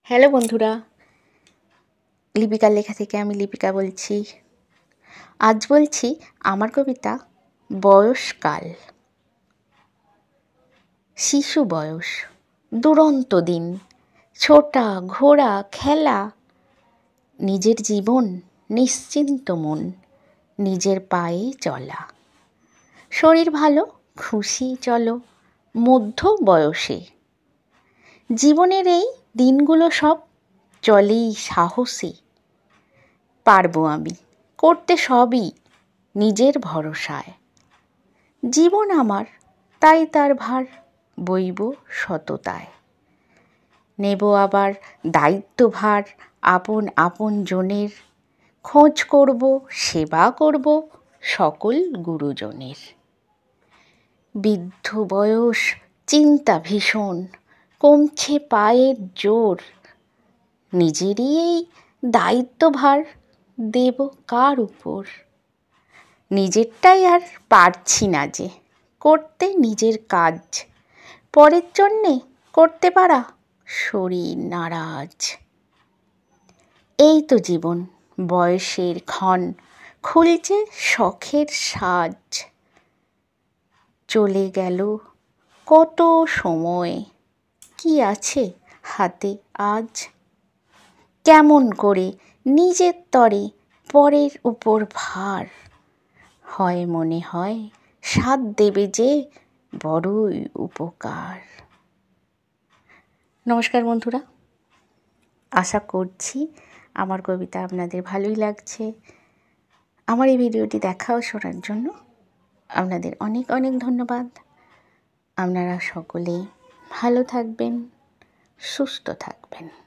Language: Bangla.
হ্যালো বন্ধুরা, লিপিকার লেখা থেকে আমি লিপিকা বলছি। আজ বলছি আমার কবিতা বয়সকাল। শিশু বয়স, দুরন্ত দিন, ছোটা ঘোরা খেলা, নিজের জীবন নিশ্চিন্ত মন, নিজের পায়ে চলা। শরীর ভালো, খুশি চলো মধ্য বয়সে। জীবনের এই দিনগুলো সব চলেই সাহসে। পারবো আমি করতে সবই নিজের ভরসায়। জীবন আমার তাই তার ভার বইব সততায়। নেব আবার দায়িত্বভার আপন আপন জনের, খোঁজ করব সেবা করব সকল গুরুজনের। বৃদ্ধ বয়স চিন্তা ভীষণ, কমছে পায়ের জোর, নিজেরই এই দায়িত্বভার দেব কার উপর। নিজেরটাই আর পারছি না যে করতে নিজের কাজ, পরের জন্যে করতে পারা শরীর নারাজ। এই তো জীবন বয়সের ক্ষণ, খুলছে শখের সাজ। চলে গেল কত সময়, কি আছে হাতে আজ। কেমন করে নিজের তরে পরের উপর ভার, হয় মনে হয় সাথ দেবে যে বড়ই উপকার। নমস্কার বন্ধুরা, আশা করছি আমার কবিতা আপনাদের ভালোই লাগছে। আমার এই ভিডিওটি দেখা ও শোনার জন্য আপনাদের অনেক অনেক ধন্যবাদ। আপনারা সকলে ভালো থাকবেন, সুস্থ থাকবেন।